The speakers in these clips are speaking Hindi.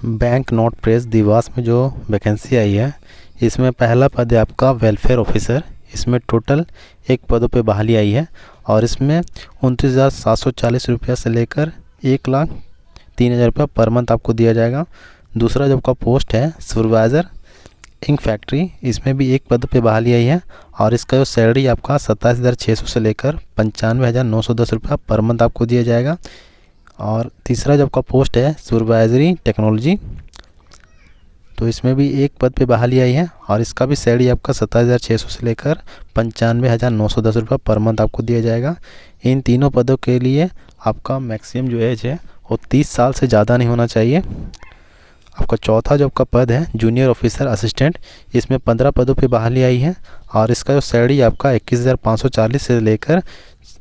बैंक नोट प्रेस देवास में जो वैकेंसी आई है, इसमें पहला पद है आपका वेलफेयर ऑफिसर। इसमें टोटल 1 पदों पे बहाली आई है और इसमें 29,740 रुपया से लेकर 1,03,000 रुपया पर मंथ आपको दिया जाएगा। दूसरा जो आपका पोस्ट है सुपरवाइज़र इंक फैक्ट्री, इसमें भी 1 पद पे बहाली आई है और इसका जो सैलरी आपका 27,600 से लेकर 95,910 रुपया पर मंथ आपको दिया जाएगा। और तीसरा जो आपका पोस्ट है सुपरवाइजरी टेक्नोलॉजी, तो इसमें भी 1 पद पे बहाली आई है और इसका भी सैलरी आपका 27,600 से लेकर 95,910 रुपया पर मंथ आपको दिया जाएगा। इन तीनों पदों के लिए आपका मैक्सिमम जो एज है वो 30 साल से ज़्यादा नहीं होना चाहिए। आपका चौथा जो आपका पद है जूनियर ऑफिसर असिस्टेंट, इसमें 15 पदों पे बहाली आई है और इसका जो सैलरी आपका 21,540 से लेकर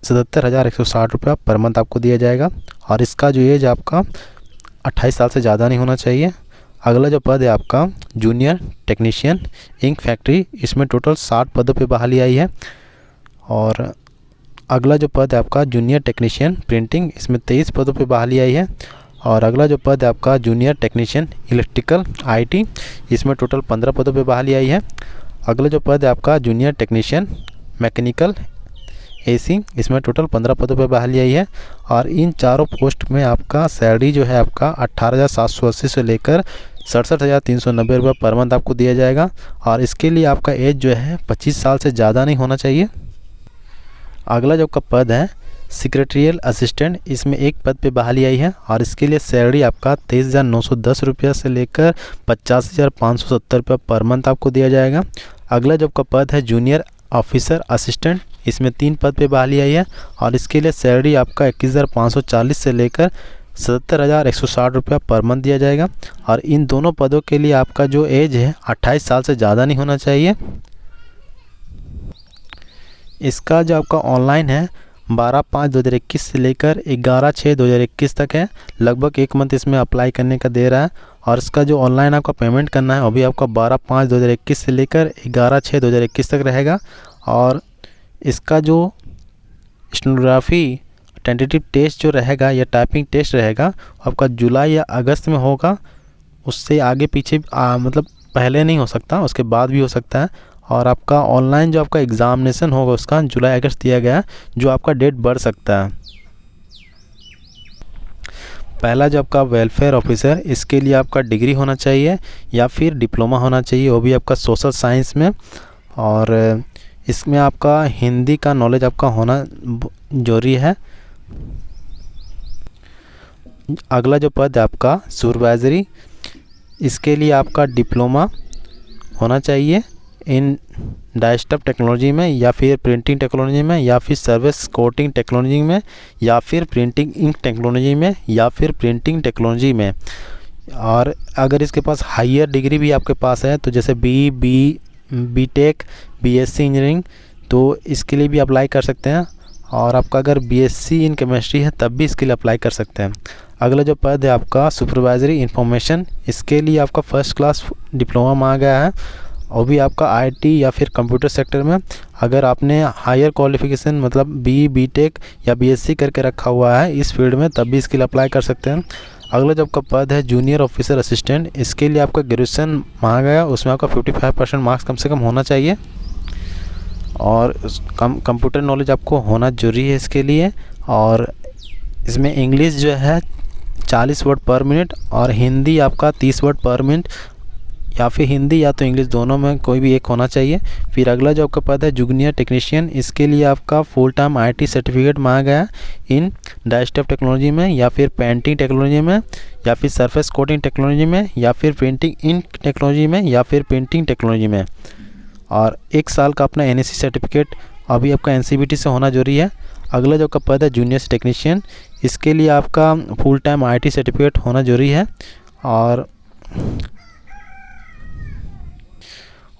77,160 रुपया पर मंथ आपको दिया जाएगा और इसका जो एज आपका 28 साल से ज़्यादा नहीं होना चाहिए। अगला जो पद है आपका जूनियर टेक्नीशियन इंक फैक्ट्री, इसमें टोटल 60 पदों पे बहाली आई है। और अगला जो पद है आपका जूनियर टेक्नीशियन प्रिंटिंग, इसमें 23 पदों पे बहाली आई है। और अगला जो पद है आपका जूनियर टेक्नीशियन इलेक्ट्रिकल आईटी, इसमें टोटल 15 पदों पे बहाली आई है। अगला जो पद है आपका जूनियर टेक्नीशियन मैकेनिकल एसी, इसमें टोटल 15 पदों पे बहाली आई है। और इन चारों पोस्ट में आपका सैलरी जो है आपका 18,780 से लेकर 67,390 रुपये पर मंथ आपको दिया जाएगा और इसके लिए आपका एज जो है 25 साल से ज़्यादा नहीं होना चाहिए। अगला जो आपका पद है सेक्रेटरियल असिस्टेंट, इसमें 1 पद पे बहाली आई है और इसके लिए सैलरी आपका 23,910 रुपया से लेकर 50,570 रुपया पर मंथ आपको दिया जाएगा। अगला जो आपका पद है जूनियर ऑफिसर असिस्टेंट, इसमें 3 पद पे बहाली आई है और इसके लिए सैलरी आपका 21,540 से लेकर 77,160 रुपया पर मंथ दिया जाएगा और इन दोनों पदों के लिए आपका जो एज है 28 साल से ज़्यादा नहीं होना चाहिए। इसका जो आपका ऑनलाइन है 12/5/2021 से लेकर 11/6/2021 तक है। लगभग 1 मंथ इसमें अप्लाई करने का दे रहा है और इसका जो ऑनलाइन आपका पेमेंट करना है वो भी आपका 12/5/2021 से लेकर 11/6/2021 तक रहेगा। और इसका जो स्टेनोग्राफी टेंटेटिव टेस्ट जो रहेगा या टाइपिंग टेस्ट रहेगा आपका जुलाई या अगस्त में होगा। उससे आगे पीछे मतलब पहले नहीं हो सकता, उसके बाद भी हो सकता है। और आपका ऑनलाइन जो आपका एग्ज़ामिनेशन होगा उसका जुलाई अगस्त दिया गया है, जो आपका डेट बढ़ सकता है। पहला जो आपका वेलफेयर ऑफिसर, इसके लिए आपका डिग्री होना चाहिए या फिर डिप्लोमा होना चाहिए, वो भी आपका सोशल साइंस में। और इसमें आपका हिंदी का नॉलेज आपका होना जरूरी है। अगला जो पद है आपका सुपरवाइजरी, इसके लिए आपका डिप्लोमा होना चाहिए इन डेस्कटॉप टेक्नोलॉजी में या फिर प्रिंटिंग टेक्नोलॉजी में या फिर सर्विस कोटिंग टेक्नोलॉजी में या फिर प्रिंटिंग इंक टेक्नोलॉजी में या फिर प्रिंटिंग टेक्नोलॉजी में। और अगर इसके पास हायर डिग्री भी आपके पास है तो जैसे बीटेक बीएससी इंजीनियरिंग, तो इसके लिए भी अप्लाई कर सकते हैं। और आपका अगर बीएससी इन केमिस्ट्री है तब भी इसके लिए अप्लाई कर सकते हैं। अगला जो पद है आपका सुपरवाइजरी इंफॉर्मेशन, इसके लिए आपका फर्स्ट क्लास डिप्लोमा मांगा गया है और भी आपका आईटी या फिर कंप्यूटर सेक्टर में। अगर आपने हायर क्वालिफिकेशन मतलब बीटेक या बीएससी करके रखा हुआ है इस फील्ड में तब भी इसके लिए अप्लाई कर सकते हैं। अगला जो आपका पद है जूनियर ऑफिसर असिस्टेंट, इसके लिए आपका ग्रेजुएशन मांगा गया, उसमें आपका 55% मार्क्स कम से कम होना चाहिए और कंप्यूटर नॉलेज आपको होना जरूरी है इसके लिए। और इसमें इंग्लिश जो है 40 वर्ड पर मिनट और हिंदी आपका 30 वर्ड पर मिनट, या फिर हिंदी या तो इंग्लिश, दोनों में कोई भी एक होना चाहिए। फिर अगला जो आपका पद है जूनियर टेक्नीशियन, इसके लिए आपका फुल टाइम आईटी सर्टिफिकेट मांगा गया इन डेस्कटॉप टेक्नोलॉजी में या फिर पेंटिंग टेक्नोलॉजी में या फिर सरफेस कोटिंग टेक्नोलॉजी में या फिर प्रिंटिंग इंक टेक्नोलॉजी में या फिर प्रिंटिंग टेक्नोलॉजी में। और 1 साल का अपना एनएससी सर्टिफिकेट अभी आपका एनसीबीटी से होना जरूरी है। अगला जो आपका पद है जूनियर टेक्नीशियन, इसके लिए आपका फुल टाइम आईटी सर्टिफिकेट होना जरूरी है और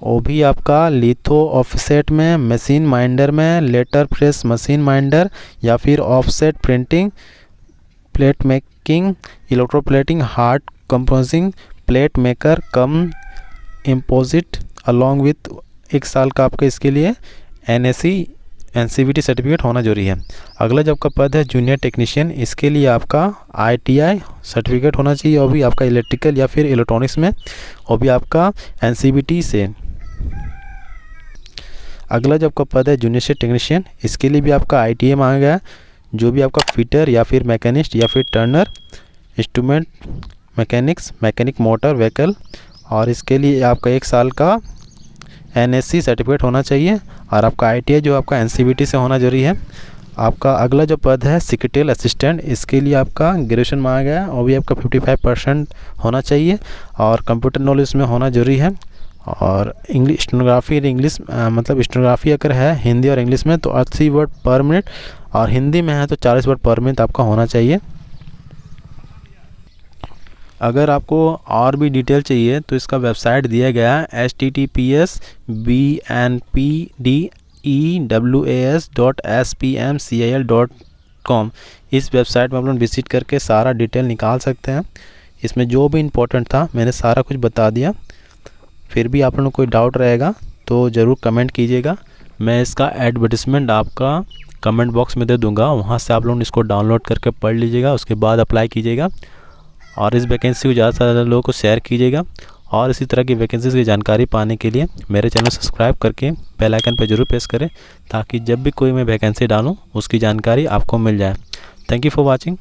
वो भी आपका लिथो ऑफसेट में, मशीन माइंडर में, लेटर प्रेस मशीन माइंडर या फिर offset printing, plate making, electroplating, hard composing, plate maker come इम्पोजिट along with 1 साल का आपका इसके लिए एनएससी NCVT सर्टिफिकेट होना जरूरी है। अगला जो आपका पद है जूनियर टेक्नीशियन, इसके लिए आपका ITI सर्टिफिकेट होना चाहिए, और भी आपका इलेक्ट्रिकल या फिर इलेक्ट्रॉनिक्स में, और भी आपका NCVT से। अगला जो आपका पद है जूनियर टेक्नीशियन, इसके लिए भी आपका ITI मांगा गया है। जो भी आपका फिटर या फिर मैकेनिस्ट या फिर Turner, instrument mechanics, mechanic motor vehicle, और इसके लिए आपका 1 साल का NSC सर्टिफिकेट होना चाहिए, और आपका ITI जो आपका NCVT से होना जरूरी है। आपका अगला जो पद है सेक्रेटरियल असिस्टेंट, इसके लिए आपका ग्रेजुएशन मांगा गया है, और भी आपका 55% होना चाहिए, और कंप्यूटर नॉलेज में होना जरूरी है। और इंग्लिश स्टेनोग्राफी इंग्लिश मतलब स्टेनोग्राफी अगर है हिंदी और इंग्लिश में तो 80 वर्ड पर मिनट, और हिंदी में है तो 40 वर्ड पर मिनट आपका होना चाहिए। अगर आपको और भी डिटेल चाहिए तो इसका वेबसाइट दिया गया है https://bnpdewas.spmcil.com। इस वेबसाइट में आप लोग विजिट करके सारा डिटेल निकाल सकते हैं। इसमें जो भी इम्पोर्टेंट था मैंने सारा कुछ बता दिया। फिर भी आप लोगों को कोई डाउट रहेगा तो ज़रूर कमेंट कीजिएगा। मैं इसका एडवर्टिजमेंट आपका कमेंट बॉक्स में दे दूंगा, वहाँ से आप लोग इसको डाउनलोड करके पढ़ लीजिएगा, उसके बाद अप्लाई कीजिएगा, और इस वैकेंसी को ज़्यादा से ज़्यादा लोगों को शेयर कीजिएगा। और इसी तरह की वैकेंसीज़ की जानकारी पाने के लिए मेरे चैनल सब्सक्राइब करके बेल आइकन पर जरूर प्रेस करें, ताकि जब भी कोई मैं वैकेंसी डालूँ उसकी जानकारी आपको मिल जाए। Thank you for watching.